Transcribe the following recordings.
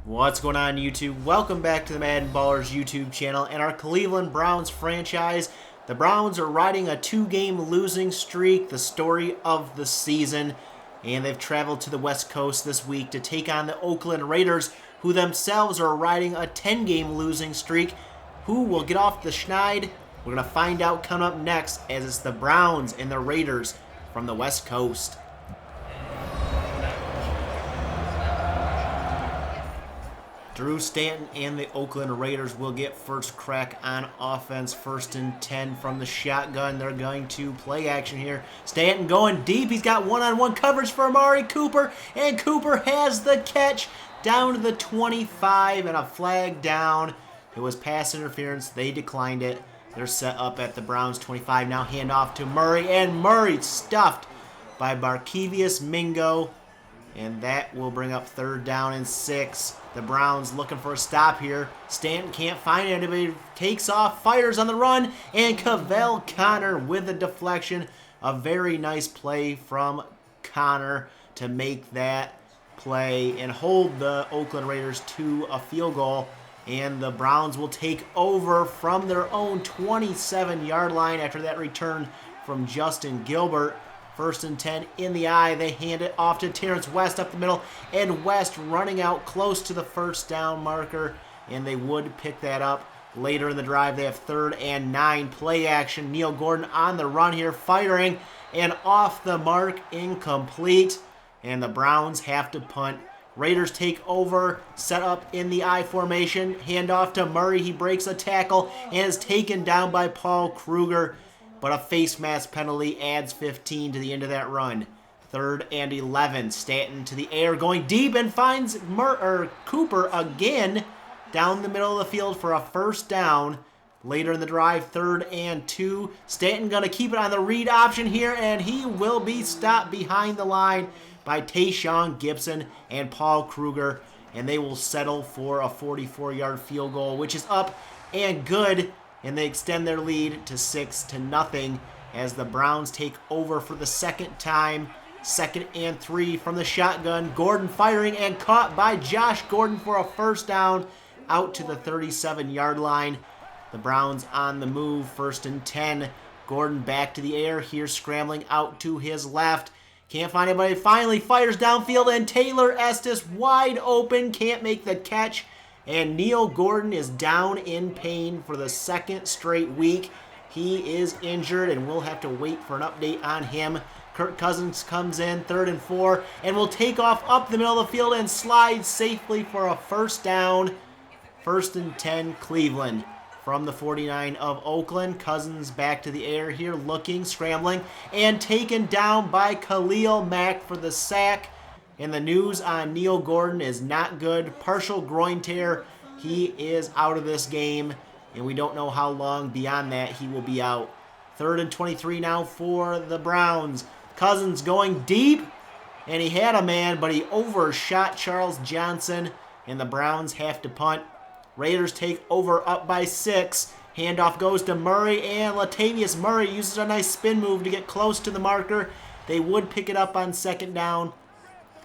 What's going on, YouTube? Welcome back to the MaddenBallerz YouTube channel and our Cleveland Browns franchise. The Browns are riding a 2-game losing streak, the story of the season, and they've traveled to the West Coast this week to take on the Oakland Raiders, who themselves are riding a 10-game losing streak. Who will get off the schneid? We're going to find out coming up next, as it's the Browns and the Raiders from the West Coast. Drew Stanton and the Oakland Raiders will get first crack on offense. 1st and 10 from the shotgun. They're going to play action here. Stanton going deep. He's got one-on-one coverage for Amari Cooper, and Cooper has the catch down to the 25 and a flag down. It was pass interference. They declined it. They're set up at the Browns 25. Now hand off to Murray, and Murray stuffed by Barkevious Mingo. And that will bring up 3rd down and 6. The Browns looking for a stop here. Stanton can't find anybody. Takes off, fires on the run, and Cavell Connor with a deflection. A very nice play from Connor to make that play and hold the Oakland Raiders to a field goal. And the Browns will take over from their own 27-yard line after that return from Justin Gilbert. 1st and 10 in the eye. They hand it off to Terrence West up the middle, and West running out close to the 1st down marker, and they would pick that up later in the drive. They have 3rd and 9. Play action. Neil Gordon on the run here, firing, and off the mark, incomplete, and the Browns have to punt. Raiders take over, set up in the I formation, hand off to Murray. He breaks a tackle and is taken down by Paul Kruger. But a face mask penalty adds 15 to the end of that run. 3rd and 11. Stanton to the air, going deep, and finds Cooper again down the middle of the field for a 1st down. Later in the drive, 3rd and 2. Stanton going to keep it on the read option here, and he will be stopped behind the line by Tayshawn Gibson and Paul Kruger. And they will settle for a 44-yard field goal, which is up and good. And they extend their lead to 6-0 as the Browns take over for the 2nd time. 2nd and 3 from the shotgun. Gordon firing, and caught by Josh Gordon for a 1st down out to the 37-yard line. The Browns on the move. 1st and 10. Gordon back to the air here, scrambling out to his left. Can't find anybody. Finally fires downfield, and Taylor Estes wide open. Can't make the catch. And Neil Gordon is down in pain for the 2nd straight week. He is injured, and we'll have to wait for an update on him. Kirk Cousins comes in, 3rd and 4, and will take off up the middle of the field and slide safely for a 1st down. 1st and 10, Cleveland. From the 49 of Oakland, Cousins back to the air here, looking, scrambling, and taken down by Khalil Mack for the sack. And the news on Neil Gordon is not good. Partial groin tear. He is out of this game, and we don't know how long beyond that he will be out. 3rd and 23 now for the Browns. Cousins going deep, and he had a man, but he overshot Charles Johnson, and the Browns have to punt. Raiders take over up by 6. Handoff goes to Murray, and Latavius Murray uses a nice spin move to get close to the marker. They would pick it up on 2nd down.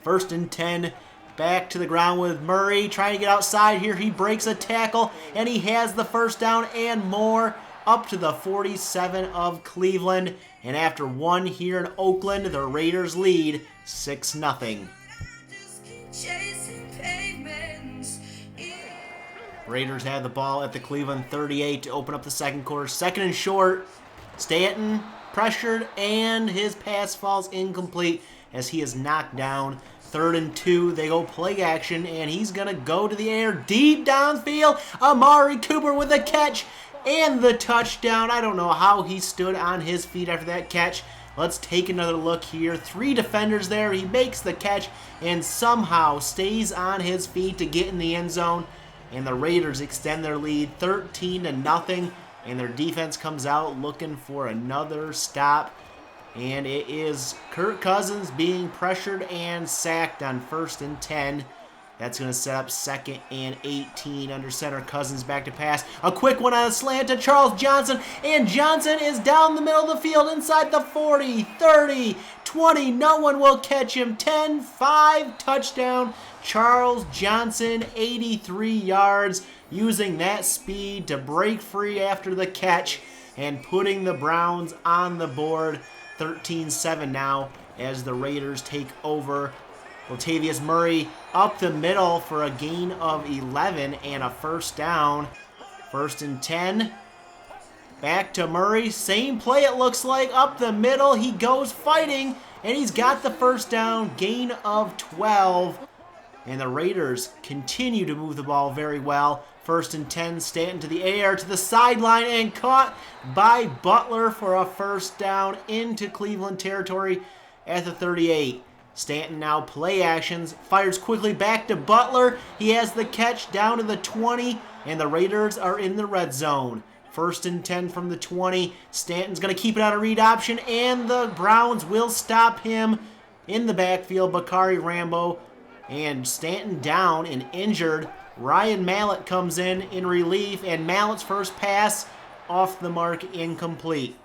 1st and 10, back to the ground with Murray, trying to get outside here. He breaks a tackle, and he has the 1st down and more up to the 47 of Cleveland. And after 1 here in Oakland, the Raiders lead 6-0. Raiders have the ball at the Cleveland 38 to open up the 2nd quarter. 2nd and short. Stanton pressured, and his pass falls incomplete as he is knocked down. 3rd and 2, they go play action, and he's going to go to the air deep downfield. Amari Cooper with the catch and the touchdown. I don't know how he stood on his feet after that catch. Let's take another look here. 3 defenders there. He makes the catch and somehow stays on his feet to get in the end zone. And the Raiders extend their lead 13-0, and their defense comes out looking for another stop. And it is Kirk Cousins being pressured and sacked on 1st and 10. That's going to set up 2nd and 18 under center. Cousins back to pass. A quick one on a slant to Charles Johnson. And Johnson is down the middle of the field inside the 40, 30, 20. No one will catch him. 10-5 touchdown. Charles Johnson, 83 yards. Using that speed to break free after the catch and putting the Browns on the board. 13-7 now as the Raiders take over. Latavius Murray up the middle for a gain of 11 and a first down. 1st and 10. Back to Murray. Same play it looks like. Up the middle. He goes fighting and he's got the first down. Gain of 12. And the Raiders continue to move the ball very well. 1st and 10. Stanton to the air to the sideline and caught by Butler for a first down into Cleveland territory at the 38. Stanton now play actions, fires quickly back to Butler. He has the catch down to the 20, and the Raiders are in the red zone. 1st and 10 from the 20. Stanton's going to keep it on a read option, and the Browns will stop him in the backfield. Bakari Rambo and Stanton down and injured. Ryan Mallett comes in relief, and Mallett's first pass off the mark, incomplete.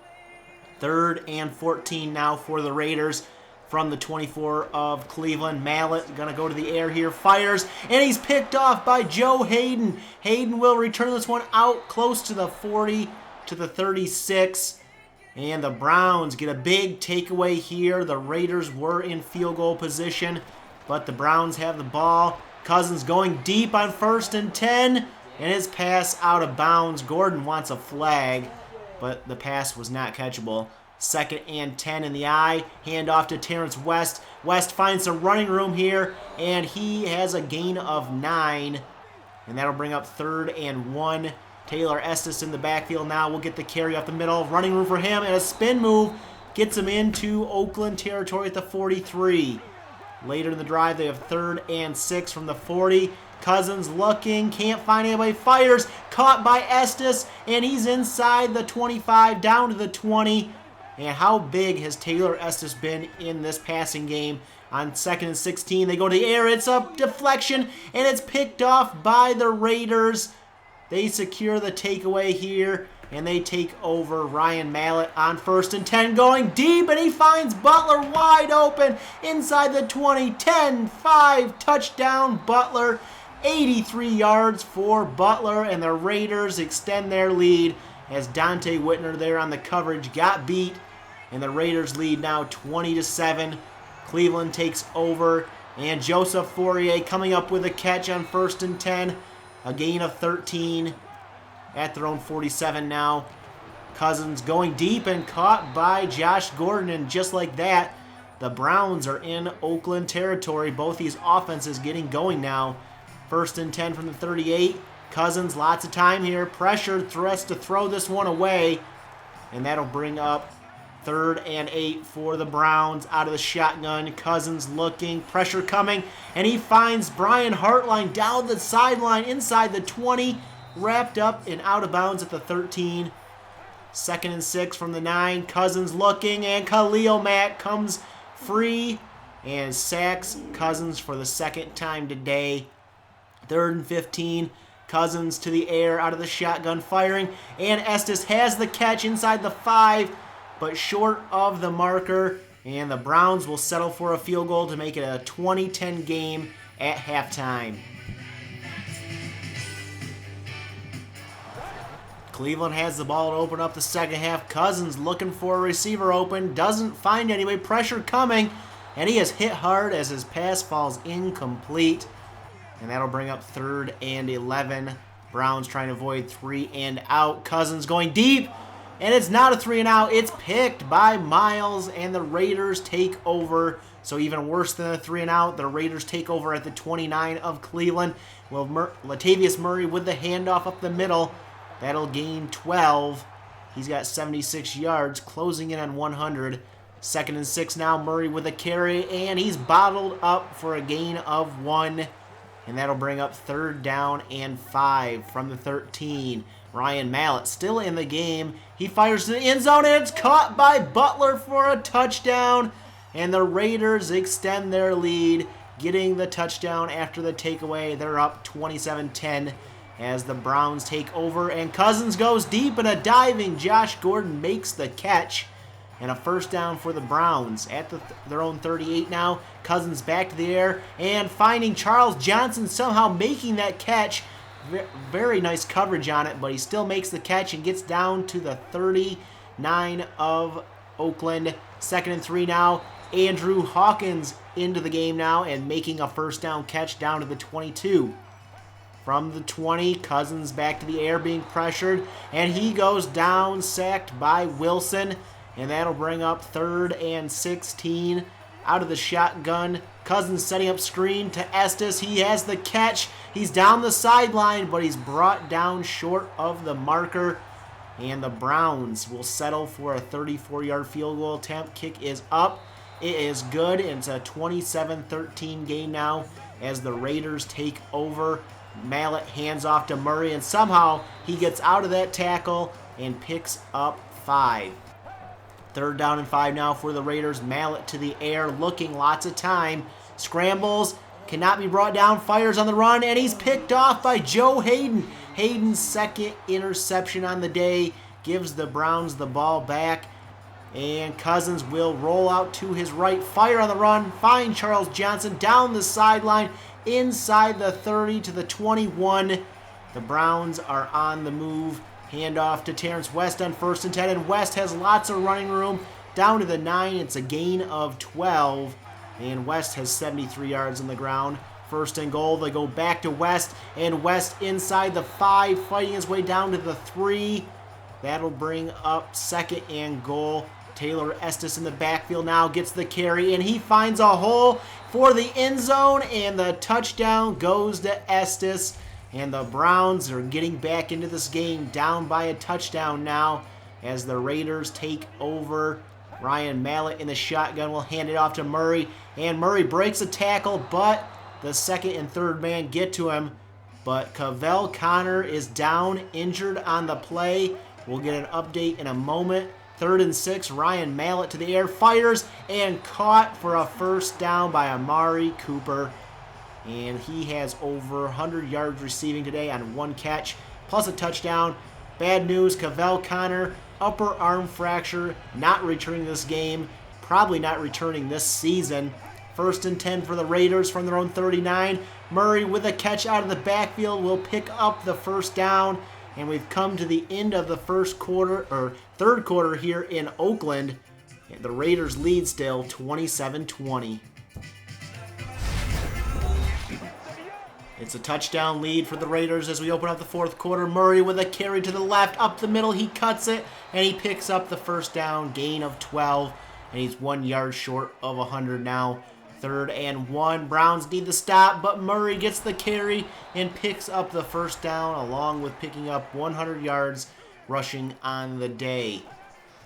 3rd and 14 now for the Raiders. From the 24 of Cleveland. Mallett going to go to the air here, fires, and he's picked off by Joe Hayden. Hayden will return this one out close to the 40 to the 36. And the Browns get a big takeaway here. The Raiders were in field goal position, but the Browns have the ball. Cousins going deep on 1st and 10, and his pass out of bounds. Gordon wants a flag, but the pass was not catchable. 2nd and 10 in the eye. Hand off to Terrence West. West finds some running room here, and he has a gain of 9. And that'll bring up 3rd and 1. Taylor Estes in the backfield now will get the carry up the middle. Running room for him, and a spin move gets him into Oakland territory at the 43. Later in the drive, they have 3rd and 6 from the 40. Cousins looking, can't find anybody, fires, caught by Estes, and he's inside the 25, down to the 20. And how big has Taylor Estes been in this passing game? On 2nd and 16, they go to the air. It's a deflection, and it's picked off by the Raiders. They secure the takeaway here, and they take over. Ryan Mallett on 1st and 10, going deep, and he finds Butler wide open inside the 20. 10-5 touchdown Butler. 83 yards for Butler, and the Raiders extend their lead as Dante Whitner there on the coverage got beat, and the Raiders lead now 20-7. Cleveland takes over, and Joseph Fourier coming up with a catch on 1st and 10, a gain of 13 at their own 47 now. Cousins going deep and caught by Josh Gordon, and just like that, the Browns are in Oakland territory. Both these offenses getting going now. 1st and 10 from the 38. Cousins, lots of time here. Pressured, threats to throw this one away. And that'll bring up 3rd and 8 for the Browns out of the shotgun. Cousins looking, pressure coming, and he finds Brian Hartline down the sideline inside the 20, wrapped up and out of bounds at the 13. 2nd and 6 from the 9. Cousins looking, and Khalil Mack comes free and sacks Cousins for the 2nd time today. 3rd and 15. Cousins to the air out of the shotgun firing, and Estes has the catch inside the 5, but short of the marker, and the Browns will settle for a field goal to make it a 20-10 game at halftime. Cleveland has the ball to open up the second half. Cousins looking for a receiver open, doesn't find anybody, pressure coming, and he is hit hard as his pass falls incomplete. And that'll bring up 3rd and 11. Browns trying to avoid 3 and out. Cousins going deep, and it's not a 3 and out. It's picked by Miles, and the Raiders take over. So even worse than a 3 and out, the Raiders take over at the 29 of Cleveland. Well, Latavius Murray with the handoff up the middle. That'll gain 12. He's got 76 yards, closing in on 100. 2nd and 6 now. Murray with a carry, and he's bottled up for a gain of 1. And that'll bring up 3rd down and 5 from the 13. Ryan Mallett still in the game. He fires to the end zone, and it's caught by Butler for a touchdown. And the Raiders extend their lead, getting the touchdown after the takeaway. They're up 27-10 as the Browns take over. And Cousins goes deep, and a diving Josh Gordon makes the catch. And a first down for the Browns at their own 38 now. Cousins back to the air and finding Charles Johnson, somehow making that catch. Very nice coverage on it, but he still makes the catch and gets down to the 39 of Oakland. 2nd and 3 now. Andrew Hawkins into the game now and making a first down catch down to the 22. From the 20, Cousins back to the air being pressured, and he goes down, sacked by Wilson. And that'll bring up 3rd and 16 out of the shotgun. Cousins setting up screen to Estes. He has the catch. He's down the sideline, but he's brought down short of the marker. And the Browns will settle for a 34-yard field goal attempt. Kick is up. It is good. It's a 27-13 game now as the Raiders take over. Mallett hands off to Murray, and somehow he gets out of that tackle and picks up 5. 3rd down and 5 now for the Raiders. Mallett to the air, looking lots of time. Scrambles, cannot be brought down, fires on the run, and he's picked off by Joe Hayden. Hayden's 2nd interception on the day gives the Browns the ball back. And Cousins will roll out to his right, fire on the run, find Charles Johnson down the sideline, inside the 30 to the 21. The Browns are on the move. Handoff to Terrence West on 1st and 10, and West has lots of running room. Down to the 9, it's a gain of 12, and West has 73 yards on the ground. 1st and goal, they go back to West, and West inside the 5, fighting his way down to the 3. That'll bring up 2nd and goal. Taylor Estes in the backfield now gets the carry, and he finds a hole for the end zone, and the touchdown goes to Estes. And the Browns are getting back into this game, down by a touchdown now as the Raiders take over. Ryan Mallett in the shotgun will hand it off to Murray, and Murray breaks a tackle, but the 2nd and 3rd man get to him. But Cavell Connor is down, injured on the play. We'll get an update in a moment. 3rd and 6, Ryan Mallett to the air, fires, and caught for a first down by Amari Cooper. And he has over 100 yards receiving today on 1 catch, plus a touchdown. Bad news, Cavell Connor, upper arm fracture, not returning this game, probably not returning this season. 1st and 10 for the Raiders from their own 39. Murray with a catch out of the backfield will pick up the first down. And we've come to the end of the 3rd quarter here in Oakland. The Raiders lead still 27-20. It's a touchdown lead for the Raiders as we open up the 4th quarter. Murray with a carry to the left, up the middle, he cuts it, and he picks up the first down, gain of 12, and he's 1 yard short of 100 now. 3rd and 1, Browns need the stop, but Murray gets the carry and picks up the first down, along with picking up 100 yards rushing on the day.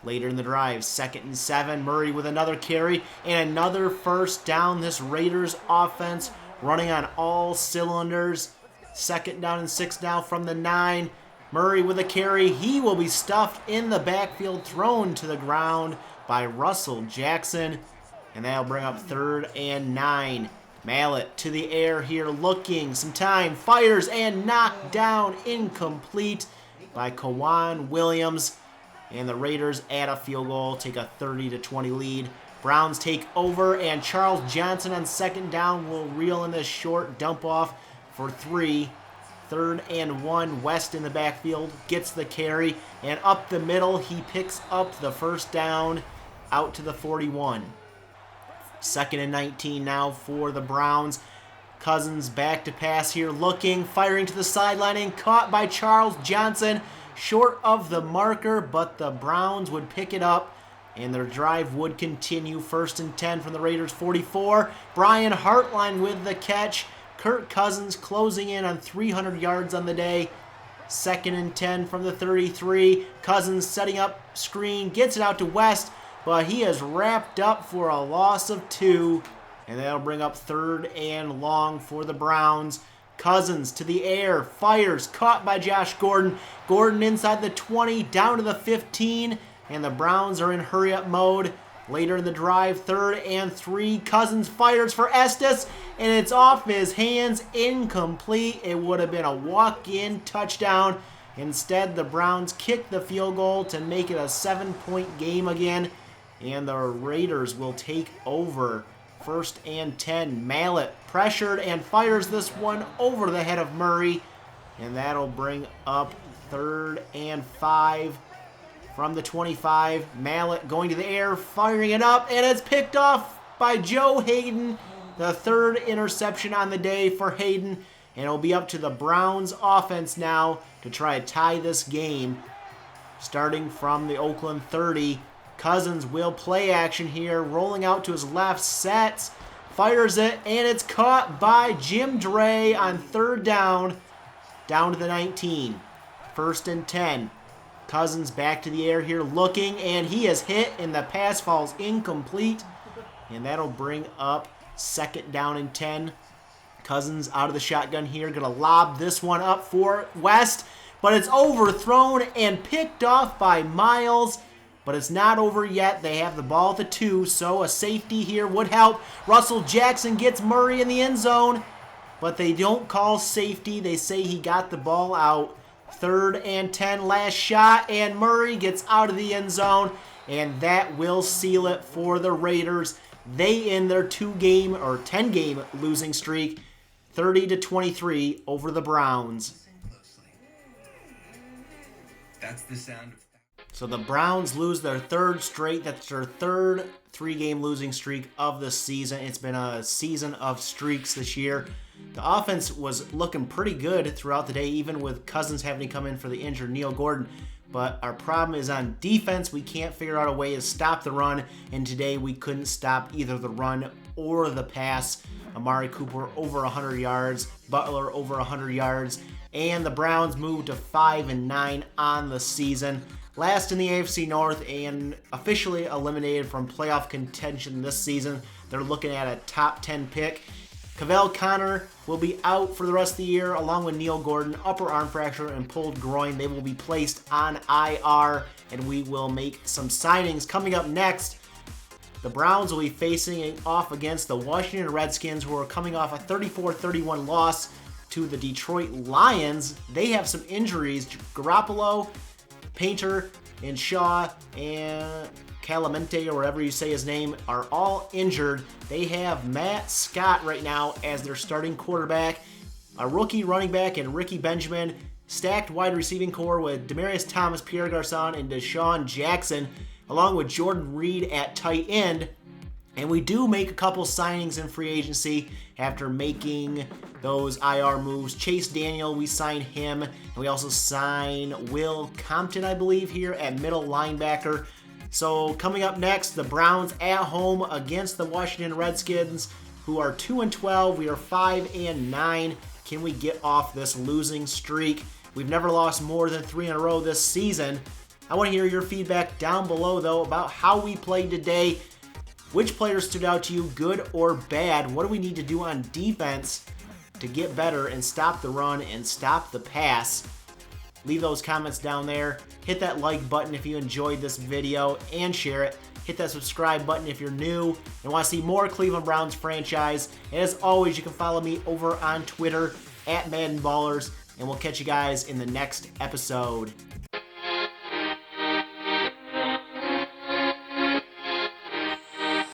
Later in the drive, 2nd and 7, Murray with another carry and another first down. This Raiders offense running on all cylinders. 2nd down and 6 now from the 9. Murray with a carry. He will be stuffed in the backfield, thrown to the ground by Russell Jackson. And that'll bring up 3rd and 9. Mallett to the air here, looking some time, fires and knocked down, incomplete by Kawan Williams. And the Raiders add a field goal, take a 30-20 lead. Browns take over, and Charles Johnson on 2nd down will reel in this short dump off for 3. 3rd and 1, West in the backfield, gets the carry, and up the middle, he picks up the first down out to the 41. 2nd and 19 now for the Browns. Cousins back to pass here, looking, firing to the sideline, and caught by Charles Johnson, short of the marker, but the Browns would pick it up, and their drive would continue. 1st and 10 from the Raiders 44. Brian Hartline with the catch. Kirk Cousins closing in on 300 yards on the day. 2nd and 10 from the 33. Cousins setting up screen, gets it out to West, but he is wrapped up for a loss of 2. And that'll bring up 3rd and long for the Browns. Cousins to the air, fires, caught by Josh Gordon. Gordon inside the 20, down to the 15, and the Browns are in hurry-up mode. Later in the drive, 3rd and 3. Cousins fires for Estes, and it's off his hands, incomplete. It would have been a walk-in touchdown. Instead, the Browns kick the field goal to make it a 7-point game again, and the Raiders will take over. 1st and 10. Mallett pressured and fires this one over the head of Murray, and that'll bring up 3rd and 5. From the 25, Mallett going to the air, firing it up, and it's picked off by Joe Hayden. The 3rd interception on the day for Hayden, and it'll be up to the Browns offense now to try to tie this game. Starting from the Oakland 30, Cousins will play action here, rolling out to his left, sets, fires it, and it's caught by Jim Dre on 3rd down to the 19. 1st and 10. Cousins back to the air here looking, and he is hit, and the pass falls incomplete. And that'll bring up 2nd down and 10. Cousins out of the shotgun here, going to lob this one up for West, but it's overthrown and picked off by Miles. But it's not over yet. They have the ball at the 2, so a safety here would help. Russell Jackson gets Murray in the end zone, but they don't call safety. They say he got the ball out. 3rd and 10, last shot, and Murray gets out of the end zone, and that will seal it for the Raiders. They end their 10-game losing streak, 30-23 over the Browns. That's the sound. So the Browns lose their 3rd straight. That's their 3rd 3-game losing streak of the season. It's been a season of streaks this year. The offense was looking pretty good throughout the day, even with Cousins having to come in for the injured Neil Gordon. But our problem is on defense. We can't figure out a way to stop the run, and today we couldn't stop either the run or the pass. Amari Cooper over 100 yards, Butler over 100 yards, and the Browns moved to 5-9 on the season. Last in the AFC North and officially eliminated from playoff contention this season. They're looking at a top 10 pick. Cavell Connor will be out for the rest of the year, along with Neil Gordon, upper arm fracture and pulled groin. They will be placed on IR, and we will make some signings. Coming up next, the Browns will be facing off against the Washington Redskins, who are coming off a 34-31 loss to the Detroit Lions. They have some injuries. Garoppolo, Painter, and Shaw, and Calamente, or whatever you say his name, are all injured. They have Matt Scott right now as their starting quarterback, a rookie running back and Ricky Benjamin, stacked wide receiving core with Demaryius Thomas, Pierre Garçon, and Deshaun Jackson, along with Jordan Reed at tight end. And we do make a couple signings in free agency after making those IR moves. Chase Daniel, we sign him, and we also sign Will Compton, I believe, here at middle linebacker. So coming up next, the Browns at home against the Washington Redskins, who are 2-12. We are 5-9. Can we get off this losing streak? We've never lost more than 3 in a row this season. I want to hear your feedback down below, though, about how we played today. Which players stood out to you, good or bad? What do we need to do on defense to get better and stop the run and stop the pass? Leave those comments down there. Hit that like button if you enjoyed this video and share it. Hit that subscribe button if you're new and want to see more Cleveland Browns franchise. And as always, you can follow me over on Twitter at MaddenBallerz, and we'll catch you guys in the next episode.